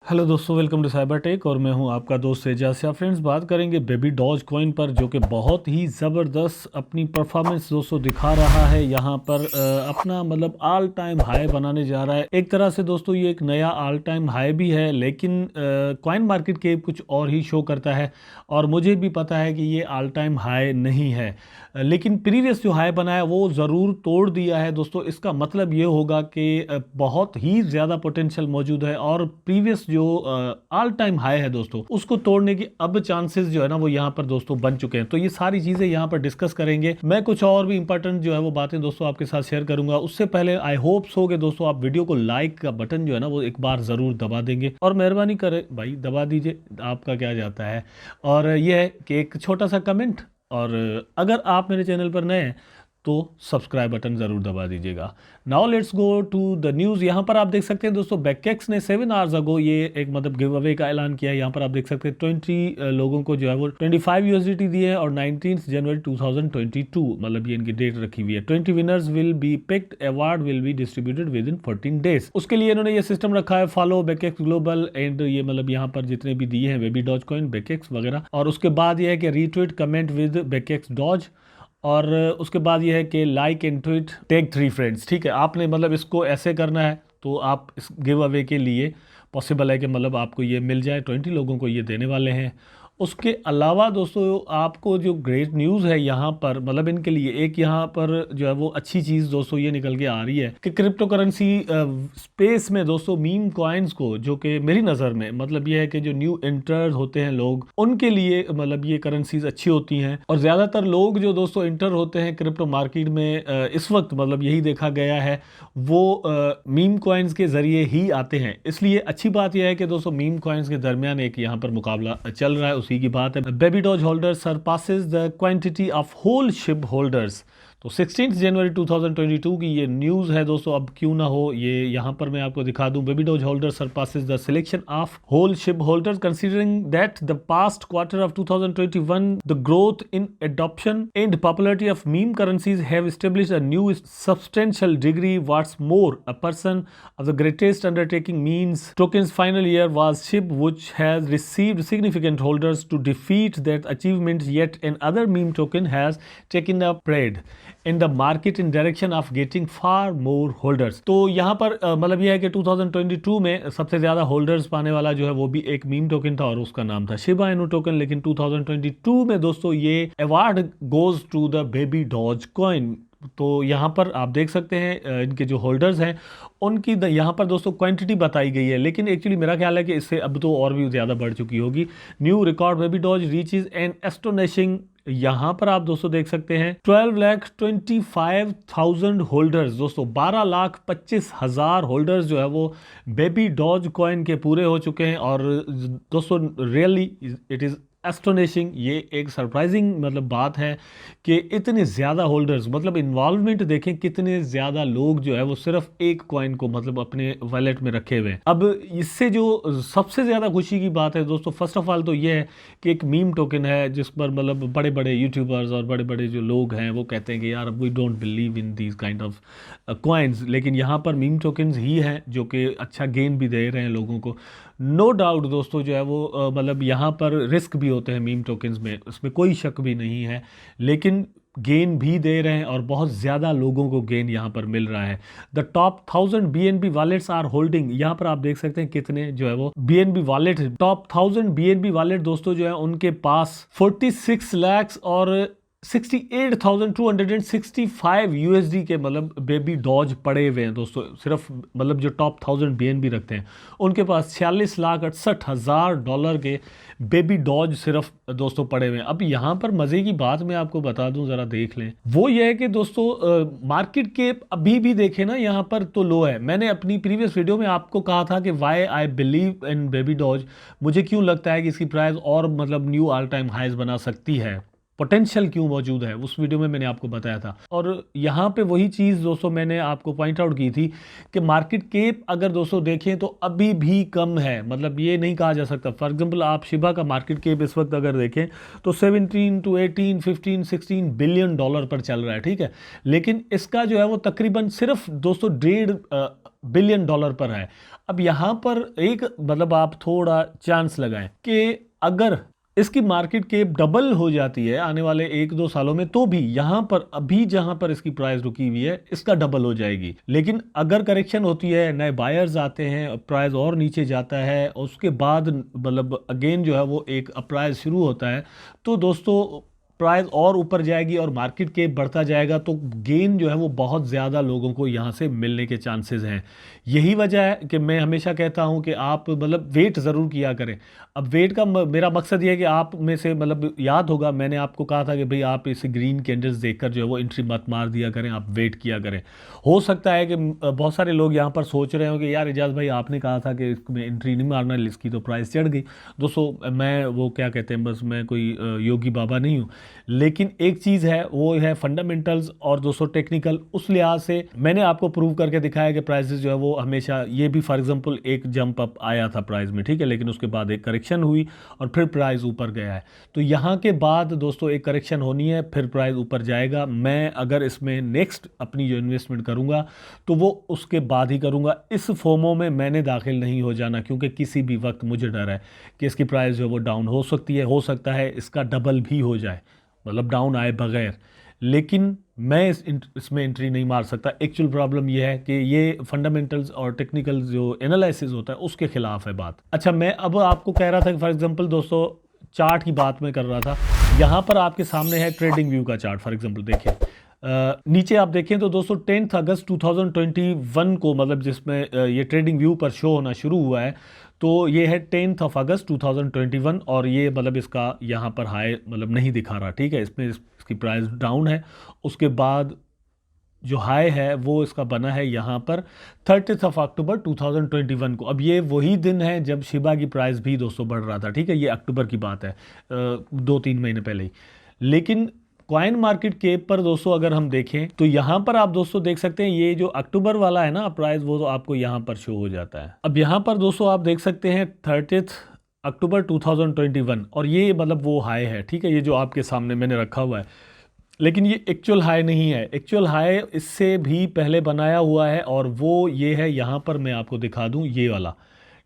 Hello दोस्तों, welcome to cyber tech और मैं हूं आपका दोस्त एजाज। फ्रेंड्स, बात करेंगे बेबी डॉज कॉइन पर, जो कि बहुत ही ज़बरदस्त अपनी परफॉर्मेंस दोस्तों दिखा रहा है। यहां पर अपना मतलब ऑल टाइम हाई बनाने जा रहा है। एक तरह से दोस्तों ये एक नया ऑल टाइम हाई भी है, लेकिन कॉइन मार्केट के कुछ और ही शो करता है। और मुझे भी पता है कि ये ऑल टाइम हाई नहीं है, लेकिन प्रीवियस जो हाई बनाया वो ज़रूर तोड़ दिया है दोस्तों। इसका मतलब ये होगा कि बहुत ही ज़्यादा पोटेंशियल मौजूद है और प्रीवियस जो ऑल टाइम हाई है दोस्तों, उसको तोड़ने की अब चांसेस जो है ना वो यहाँ पर दोस्तों बन चुके हैं। तो ये सारी चीज़ें यहाँ पर डिस्कस करेंगे। मैं कुछ और भी इंपॉर्टेंट जो है वो बातें दोस्तों आपके साथ शेयर करूंगा। उससे पहले आई होप सो कि दोस्तों आप वीडियो को लाइक का बटन जो है ना वो एक बार ज़रूर दबा देंगे, और मेहरबानी करें भाई दबा दीजिए, आपका क्या जाता है। और यह है कि एक छोटा सा कमेंट, और अगर आप मेरे चैनल पर नए हैं तो सब्सक्राइब बटन ज़रूर दबा दीजिएगा। Now let's go to the news. यहाँ पर आप देख सकते हैं दोस्तों, बैकेक्स ने 7 आवर्स अगो ये एक मतलब गिव अवे का ऐलान किया है। यहाँ पर आप देख सकते हैं 20 लोगों को जो है वो 25 यूएसडीटी दिए हैं, और 19 जनवरी 2022 मतलब ये इनकी डेट रखी हुई है। 20 winners will be picked, award will be distributed with in 14 days. उसके लिए इन्होंने ये सिस्टम रखा है, फॉलो बैकेक्स ग्लोबल एंड ये मतलब यहाँ पर जितने भी दिए हैं बेबी डॉज कॉइन, बैकेक्स वगैरह। और उसके बाद ये है कि रीट्वीट कमेंट विद बैकेक्स डॉज, और उसके बाद ये है कि like and tweet tag 3 friends. ठीक है, आपने मतलब इसको ऐसे करना है तो आप इस गिव अवे के लिए पॉसिबल है कि मतलब आपको ये मिल जाए। 20 लोगों को ये देने वाले हैं। उसके अलावा दोस्तों आपको जो ग्रेट न्यूज़ है यहाँ पर, मतलब इनके लिए एक यहाँ पर जो है वो अच्छी चीज़ दोस्तों ये निकल के आ रही है कि क्रिप्टो करेंसी स्पेस में दोस्तों मीम कॉइन्स को, जो कि मेरी नज़र में मतलब ये है कि जो न्यू इंटर होते हैं लोग, उनके लिए मतलब ये करेंसीज अच्छी होती हैं। और ज़्यादातर लोग जो दोस्तों इंटर होते हैं क्रिप्टो मार्केट में इस वक्त मतलब यही देखा गया है, वो मीम कॉइन्स के ज़रिए ही आते हैं। इसलिए अच्छी बात यह है कि दोस्तों मीम कॉइन्स के दरमियान एक यहाँ पर मुकाबला चल रहा है, उसी की बात है। Baby Doge holder surpasses the quantity of whole ship holders. तो 16 जनवरी 2022 की ये न्यूज़ है दोस्तों। अब क्यों ना हो, ये यहाँ पर मैं आपको दिखा दूं। Baby Doge holder surpasses the selection of whole ship holders considering that the past quarter of 2021 the growth in adoption and popularity of meme currencies have established a new substantial degree. What's more, a person of the greatest undertaking means token's final year was SHIB, which has received significant holders to defeat that achievement, yet another meme token has taken a parade in the market in direction of getting far more holders। तो यहाँ पर मतलब यह है कि 2022 में सबसे ज़्यादा होल्डर्स पाने वाला जो है वो भी एक मीम टोकन था, और उसका नाम था शिबा इनू टोकन। लेकिन 2022 में दोस्तों ये award goes to the Baby Doge coin. तो यहाँ पर आप देख सकते हैं इनके जो होल्डर्स हैं उनकी यहाँ पर दोस्तों क्वांटिटी बताई गई है, लेकिन एक्चुअली मेरा ख्याल है कि इससे अब तो और भी ज़्यादा बढ़ चुकी होगी। New record Baby Doge reaches an astonishing, यहाँ पर आप दोस्तों देख सकते हैं 12,25,000 होल्डर्स दोस्तों, 12,25,000 होल्डर्स जो है वो बेबी डॉज कॉइन के पूरे हो चुके हैं। और दोस्तों रियली इट इज़ एस्टोनिशिंग, ये एक सरप्राइजिंग मतलब बात है कि इतने ज़्यादा होल्डर्स, मतलब इन्वॉल्वमेंट देखें कितने ज़्यादा लोग जो है वो सिर्फ एक कॉइन को मतलब अपने वॉलेट में रखे हुए हैं। अब इससे जो सबसे ज़्यादा खुशी की बात है दोस्तों, फर्स्ट ऑफ ऑल तो ये है कि एक मीम टोकन है जिस पर मतलब बड़े बड़े यूट्यूबर्स और बड़े बड़े जो लोग हैं वो कहते हैं कि यार we don't believe in these kind of coins, लेकिन यहाँ पर मीम टोकन्स ही हैं जो कि अच्छा गेन भी दे रहे हैं लोगों को। नो डाउट दोस्तों जो है वो मतलब यहाँ पर रिस्क भी होते हैं मीम टोकन्स में, उसमें कोई शक भी नहीं है, लेकिन गेन भी दे रहे हैं और बहुत ज़्यादा लोगों को गेन यहाँ पर मिल रहा है। The top 1000 BNB wallets are holding, यहाँ पर आप देख सकते हैं कितने जो है वो BNB wallet, top 1000 BNB wallet दोस्तों जो है उनके पास 46 लाख और 68,265 यूएसडी के मतलब बेबी डॉज पड़े हुए हैं दोस्तों। सिर्फ मतलब जो टॉप 1000 BNB रखते हैं उनके पास $46,68,000 के बेबी डॉज सिर्फ दोस्तों पड़े हुए हैं। अब यहाँ पर मज़े की बात मैं आपको बता दूं, ज़रा देख लें। वो ये है कि दोस्तों मार्केट के अभी भी देखें ना यहाँ पर तो लो है। मैंने अपनी प्रीवियस वीडियो में आपको कहा था कि why I believe in Baby Doge, मुझे क्यों लगता है कि इसकी प्राइस और मतलब न्यू ऑल टाइम हाइज बना सकती है, पोटेंशियल क्यों मौजूद है, उस वीडियो में मैंने आपको बताया था। और यहाँ पे वही चीज़ दोस्तों मैंने आपको पॉइंट आउट की थी कि मार्केट केप अगर दोस्तों देखें तो अभी भी कम है, मतलब ये नहीं कहा जा सकता। फॉर एग्जांपल आप शिबा का मार्केट केप इस वक्त अगर देखें तो 17 to 18, 15, 16 बिलियन डॉलर पर चल रहा है, ठीक है। लेकिन इसका जो है वो तकरीबन सिर्फ दोस्तों $1.5 बिलियन पर है। अब यहाँ पर एक मतलब आप थोड़ा चांस लगाएं कि अगर इसकी मार्केट कैप डबल हो जाती है आने वाले 1-2 सालों में, तो भी यहां पर अभी जहां पर इसकी प्राइस रुकी हुई है इसका डबल हो जाएगी। लेकिन अगर करेक्शन होती है, नए बायर्स आते हैं, प्राइस और नीचे जाता है, उसके बाद मतलब अगेन जो है वो एक अपराइज शुरू होता है, तो दोस्तों प्राइस और ऊपर जाएगी और मार्केट कैप बढ़ता जाएगा, तो गेन जो है वो बहुत ज़्यादा लोगों को यहाँ से मिलने के चांसेस हैं। यही वजह है कि मैं हमेशा कहता हूँ कि आप मतलब वेट ज़रूर किया करें। अब वेट का मेरा मकसद ये है कि आप में से मतलब याद होगा मैंने आपको कहा था कि भाई आप इसे ग्रीन कैंडल्स देखकर जो है वो एंट्री मत मार दिया करें, आप वेट किया करें। हो सकता है कि बहुत सारे लोग यहाँ पर सोच रहे हो कि यार एजाज भाई आपने कहा था कि इसमें एंट्री नहीं मारना, इसकी तो प्राइस चढ़ गई। दोस्तों मैं वो क्या कहते हैं, बस मैं कोई योगी बाबा नहीं हूँ, लेकिन एक चीज़ है वो है फंडामेंटल्स और दोस्तों टेक्निकल। उस लिहाज से मैंने आपको प्रूव करके दिखाया कि प्राइसेस जो है वो हमेशा, ये भी फॉर एग्जांपल एक जंप अप आया था प्राइस में, ठीक है, लेकिन उसके बाद एक करेक्शन हुई और फिर प्राइस ऊपर गया है। तो यहाँ के बाद दोस्तों एक करेक्शन होनी है, फिर प्राइस ऊपर जाएगा। मैं अगर इसमें नेक्स्ट अपनी जो इन्वेस्टमेंट करूँगा तो वो उसके बाद ही करूँगा। इस फोमो में मैंने दाखिल नहीं हो जाना, क्योंकि किसी भी वक्त मुझे डर है कि इसकी प्राइस जो है वो डाउन हो सकती है, हो सकता है इसका डबल भी हो जाए, मतलब डाउन आए बगैर। लेकिन मैं इसमें एंट्री नहीं मार सकता। एक्चुअल प्रॉब्लम ये है कि ये फंडामेंटल्स और टेक्निकल जो एनालिसिस होता है उसके खिलाफ है बात। अच्छा, मैं अब आपको कह रहा था कि फॉर एग्जांपल दोस्तों चार्ट की बात मैं कर रहा था। यहाँ पर आपके सामने है ट्रेडिंग व्यू का चार्ट, फॉर एग्जांपल देखिए नीचे आप देखें तो दोस्तों 10 अगस्त 2021 को, मतलब जिसमें ये ट्रेडिंग व्यू पर शो होना शुरू हुआ है, तो ये है 10 अगस्त 2021 और ये मतलब इसका यहाँ पर हाई मतलब नहीं दिखा रहा, ठीक है, इसमें इसकी प्राइस डाउन है। उसके बाद जो हाई है वो इसका बना है यहाँ पर 30 अक्टूबर 2021 को। अब ये वही दिन है जब शिबा की प्राइस भी दोस्तों बढ़ रहा था, ठीक है, ये अक्टूबर की बात है, 2-3 महीने पहले ही। लेकिन कॉइन मार्केट कैप पर दोस्तों अगर हम देखें तो यहाँ पर आप दोस्तों देख सकते हैं ये जो अक्टूबर वाला है ना प्राइस, वो तो आपको यहाँ पर शो हो जाता है। अब यहाँ पर दोस्तों आप देख सकते हैं 30 अक्टूबर 2021 और ये मतलब वो हाई है, ठीक है, ये जो आपके सामने मैंने रखा हुआ है। लेकिन ये एक्चुअल हाई नहीं है, एक्चुअल हाई इससे भी पहले बनाया हुआ है और वो ये है, यहाँ पर मैं आपको दिखा दूँ ये वाला,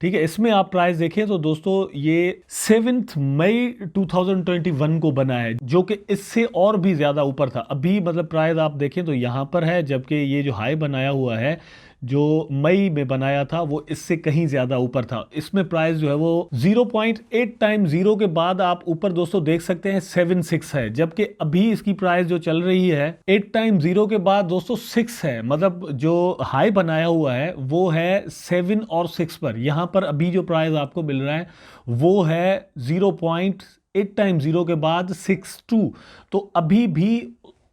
ठीक है। इसमें आप प्राइस देखें तो दोस्तों ये 7 मई 2021 को बना है, जो कि इससे और भी ज़्यादा ऊपर था। अभी मतलब प्राइस आप देखें तो यहाँ पर है, जबकि ये जो हाई बनाया हुआ है जो मई में बनाया था वो इससे कहीं ज़्यादा ऊपर था। इसमें प्राइस जो है वो 0.8 टाइम जीरो के बाद आप ऊपर दोस्तों देख सकते हैं 7.6 है, जबकि अभी इसकी प्राइस जो चल रही है 8 टाइम जीरो के बाद दोस्तों 6 है। मतलब जो हाई बनाया हुआ है वो है 7 और 6 पर। यहाँ पर अभी जो प्राइस आपको मिल रहा है वो है 0.8 टाइम जीरो के बाद 6.2। तो अभी भी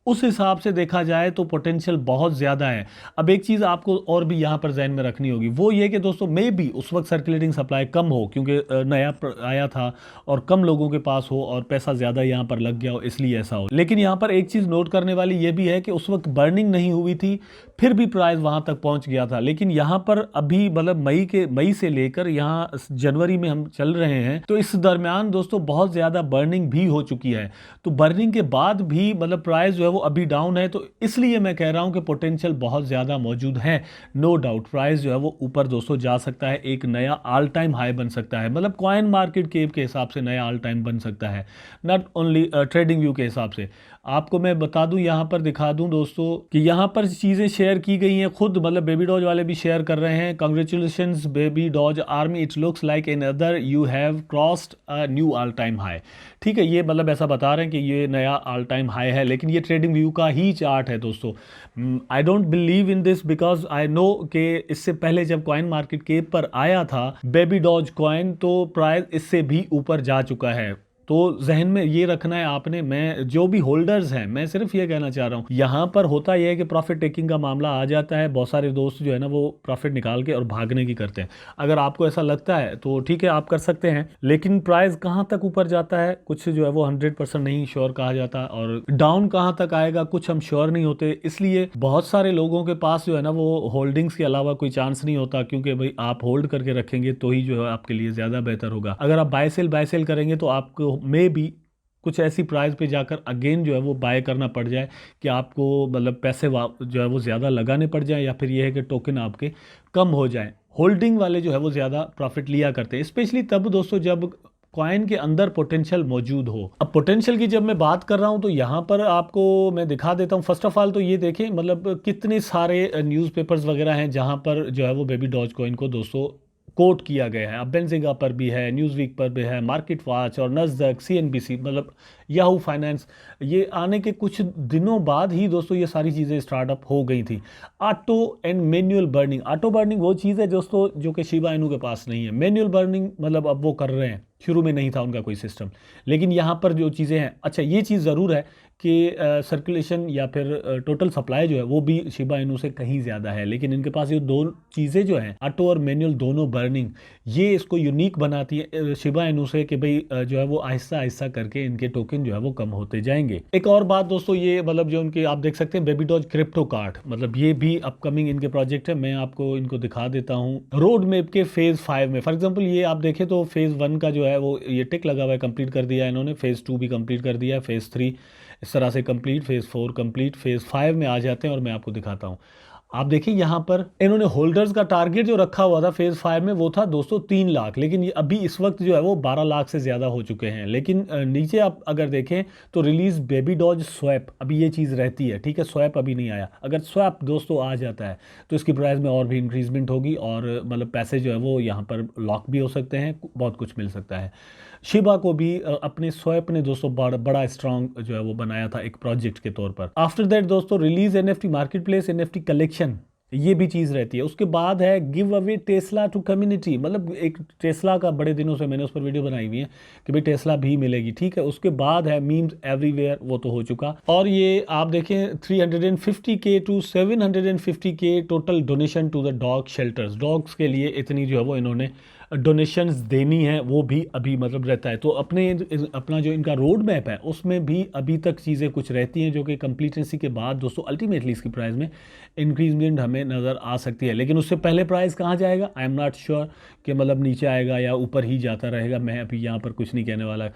उस हिसाब से देखा जाए तो पोटेंशियल बहुत ज़्यादा है। अब एक चीज़ आपको और भी यहाँ पर जहन में रखनी होगी, वो ये कि दोस्तों मे भी उस वक्त सर्कुलेटिंग सप्लाई कम हो, क्योंकि नया आया था और कम लोगों के पास हो और पैसा ज़्यादा यहाँ पर लग गया हो, इसलिए ऐसा हो। लेकिन यहाँ पर एक चीज़ नोट करने वाली ये भी है कि उस वक्त बर्निंग नहीं हुई थी, फिर भी प्राइस वहाँ तक पहुँच गया था। लेकिन यहाँ पर अभी मतलब मई से लेकर यहाँ जनवरी में हम चल रहे हैं, तो इस दरमियान दोस्तों बहुत ज़्यादा बर्निंग भी हो चुकी है। तो बर्निंग के बाद भी मतलब प्राइस जो है वो अभी डाउन है, तो इसलिए मैं कह रहा हूं कि पोटेंशियल बहुत ज़्यादा मौजूद है। नो डाउट प्राइस जो है वो ऊपर दोस्तों जा सकता है, एक नया ऑल टाइम हाई बन सकता है, मतलब कॉइन मार्केट कैप के हिसाब से नया ऑल टाइम बन सकता है, नॉट ओनली ट्रेडिंग व्यू के हिसाब से। आपको मैं बता दूं, यहाँ पर दिखा दूं दोस्तों कि यहाँ पर चीज़ें शेयर की गई हैं, खुद मतलब बेबी डॉज वाले भी शेयर कर रहे हैं। Congratulations Baby Doge army, it looks like another you have crossed a new all time high. ठीक है, ये मतलब ऐसा बता रहे हैं कि ये नया ऑल टाइम हाई है, लेकिन ये ट्रेडिंग व्यू का ही चार्ट है दोस्तों। I don't believe in this because I know कि इससे पहले जब कॉइन मार्केट कैप पर आया था बेबी डॉज कॉइन, तो प्राइस इससे भी ऊपर जा चुका है। तो जहन में ये रखना है आपने। मैं जो भी होल्डर्स हैं, मैं सिर्फ ये कहना चाह रहा हूँ, यहाँ पर होता यह है कि प्रॉफिट टेकिंग का मामला आ जाता है। बहुत सारे दोस्त जो है ना वो प्रॉफिट निकाल के और भागने की करते हैं। अगर आपको ऐसा लगता है तो ठीक है, आप कर सकते हैं, लेकिन प्राइस कहाँ तक ऊपर जाता है कुछ जो है वो 100% नहीं श्योर कहा जाता, और डाउन कहाँ तक आएगा कुछ हम श्योर नहीं होते। इसलिए बहुत सारे लोगों के पास जो है ना वो होल्डिंग्स के अलावा कोई चांस नहीं होता, क्योंकि भाई आप होल्ड करके रखेंगे तो ही जो है आपके लिए ज़्यादा बेहतर होगा। अगर आप बाय सेल करेंगे तो आपको में भी कुछ ऐसी प्राइस पे जाकर अगेन जो है वो बाय करना पड़ जाए कि आपको मतलब पैसे जो है वो ज़्यादा लगाने पड़ जाए, या फिर ये है कि टोकन आपके कम हो जाए। होल्डिंग वाले जो है वो ज़्यादा प्रॉफिट लिया करते हैं, स्पेशली तब दोस्तों जब कॉइन के अंदर पोटेंशियल मौजूद हो। अब पोटेंशियल की जब मैं बात कर रहा हूं तो यहां पर आपको मैं दिखा देता हूं। फर्स्ट ऑफ ऑल तो ये देखें, मतलब कितने सारे न्यूज़पेपर्स वगैरह हैं जहां पर जो है वो बेबी डॉज कॉइन को दोस्तों कोट किया गया है। अब बेंजिगा पर भी है, न्यूज़वीक पर भी है, मार्केट वॉच और नस्दक, CNBC, मतलब याहू फाइनेंस, ये आने के कुछ दिनों बाद ही दोस्तों ये सारी चीज़ें स्टार्टअप हो गई थी। Auto and manual burning, auto burning वो चीज़ है दोस्तों जो कि शिबा इनू के पास नहीं है। मैनुअल बर्निंग मतलब अब वो कर रहे हैं, शुरू में नहीं था उनका कोई सिस्टम, लेकिन यहाँ पर जो चीज़ें हैं, अच्छा ये चीज़ ज़रूर है कि सर्कुलेशन या फिर टोटल सप्लाई जो है वो भी शिबा इनू से कहीं ज़्यादा है, लेकिन इनके पास ये दो चीज़ें जो हैं, ऑटो और मैनुअल दोनों बर्निंग, ये इसको यूनिक बनाती है शिबा इनू से कि भाई जो है वो आहिस्ता आहिस्ता करके इनके टोकन जो है वो कम होते जाएंगे। एक और बात दोस्तों, ये मतलब जो उनके आप देख सकते हैं बेबी डॉज क्रिप्टो कार्ड, मतलब ये भी अपकमिंग इनके प्रोजेक्ट है। मैं आपको इनको दिखा देता हूँ रोड मैप के फेज़ 5 में। फॉर एग्जाम्पल ये आप देखें तो फेज़ 1 का जो है वो ये टिक लगा हुआ है, कंप्लीट कर दिया इन्होंने, फेज़ 2 भी कंप्लीट कर दिया है, फेज़ 3 इस तरह से कंप्लीट, फेज़ 4 कंप्लीट, फेज़ 5 में आ जाते हैं और मैं आपको दिखाता हूँ। आप देखिए यहाँ पर इन्होंने होल्डर्स का टारगेट जो रखा हुआ था फेज़ 5 में वो था दोस्तों 3 लाख, लेकिन ये अभी इस वक्त जो है वो 12 लाख से ज़्यादा हो चुके हैं। लेकिन नीचे आप अगर देखें तो रिलीज बेबी डॉज स्वैप, अभी ये चीज़ रहती है, ठीक है, स्वैप अभी नहीं आया। अगर स्वैप दोस्तों आ जाता है तो इसकी प्राइस में और भी इंक्रीजमेंट होगी और मतलब पैसे जो है वो यहाँ पर लॉक भी हो सकते हैं, बहुत कुछ मिल सकता है। शिबा को भी अपने स्वैप ने दोस्तों बड़ा स्ट्रॉन्ग जो है वो बनाया था एक प्रोजेक्ट के तौर पर। आफ्टर दैट दोस्तों release NFT marketplace, NFT collection, ये भी चीज़ रहती है। उसके बाद है give away Tesla to community, मतलब एक टेस्ला का बड़े दिनों से मैंने उस पर वीडियो बनाई हुई है कि भाई टेस्ला भी मिलेगी, ठीक है। उसके बाद है मीम्स एवरीवेयर, वो तो हो चुका। और ये आप देखें 350K to 750K total donation to the dog shelters, dogs के लिए इतनी जो है वो इन्होंने डोनेशंस देनी है, वो भी अभी मतलब रहता है। तो अपना जो इनका रोड मैप है उसमें भी अभी तक चीज़ें कुछ रहती हैं जो कि कंप्लीटेंसी के बाद दोस्तों अल्टीमेटली इसकी प्राइस में इंक्रीजमेंट हमें नज़र आ सकती है। लेकिन उससे पहले प्राइस कहाँ जाएगा आई एम नॉट श्योर, कि मतलब नीचे आएगा या ऊपर ही जाता रहेगा, मैं अभी यहाँ पर कुछ नहीं कहने वाला।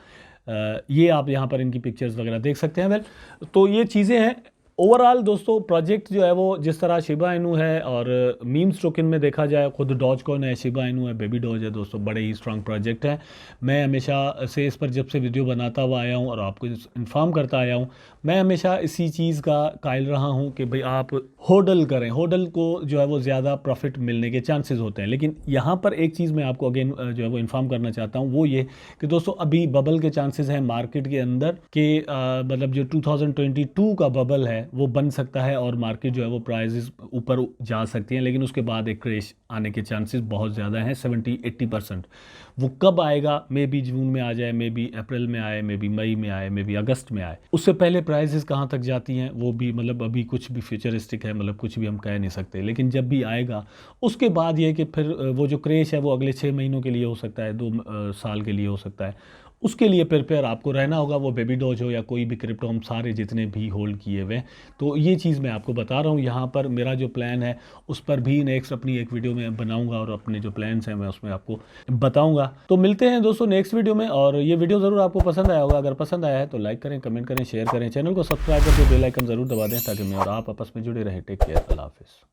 ये आप यहाँ पर इनकी पिक्चर्स वगैरह देख सकते हैं। वेल, तो ये चीज़ें हैं। ओवरऑल दोस्तों प्रोजेक्ट जो है वो जिस तरह शिबा इनू है और मीम्स टोकन में देखा जाए, खुद डॉज कॉइन है, शिबा इनू है, बेबी डॉज है दोस्तों, बड़े ही स्ट्रांग प्रोजेक्ट हैं। मैं हमेशा से इस पर जब से वीडियो बनाता हुआ आया हूँ और आपको इन्फॉर्म करता आया हूँ, मैं हमेशा इसी चीज़ का कायल रहा हूँ कि भाई आप होडल करें, होडल को जो है वो ज़्यादा प्रॉफिट मिलने के चांसेस होते हैं। लेकिन यहाँ पर एक चीज़ मैं आपको अगेन जो है वो इन्फॉर्म करना चाहता हूँ, वो ये कि दोस्तों अभी बबल के चांसेस हैं मार्केट के अंदर के मतलब जो 2022 का बबल है वो बन सकता है और मार्केट जो है वो प्राइसेस ऊपर जा सकती हैं, लेकिन उसके बाद एक क्रैश आने के चांसेस बहुत ज़्यादा हैं, 70-80%। वो कब आएगा, मे बी जून में आ जाए, मे बी अप्रैल में आए, मे बी मई में आए, मे बी अगस्त में आए। उससे पहले प्राइसेस कहाँ तक जाती हैं वो भी मतलब अभी कुछ भी फ्यूचरिस्टिक है, मतलब कुछ भी हम कह नहीं सकते। लेकिन जब भी आएगा उसके बाद ये कि फिर वो जो क्रैश है वो अगले 6 महीनों के लिए हो सकता है, 2 साल के लिए हो सकता है। उसके लिए प्रिपेयर आपको रहना होगा, वो बेबी डॉज हो या कोई भी क्रिप्टो, हम सारे जितने भी होल्ड किए हुए। तो ये चीज़ मैं आपको बता रहा हूँ। यहाँ पर मेरा जो प्लान है उस पर भी नेक्स्ट अपनी एक वीडियो में बनाऊंगा और अपने जो प्लान्स हैं मैं उसमें आपको बताऊंगा। तो मिलते हैं दोस्तों नेक्स्ट वीडियो में, और ये वीडियो ज़रूर आपको पसंद आया होगा। अगर पसंद आया है तो लाइक करें, कमेंट करें, शेयर करें, चैनल को सब्सक्राइब करके बेल आइकन ज़रूर दबा दें ताकि मैं और आप आपस में जुड़े रहें। टेक केयर, अल्लाह हाफिज़।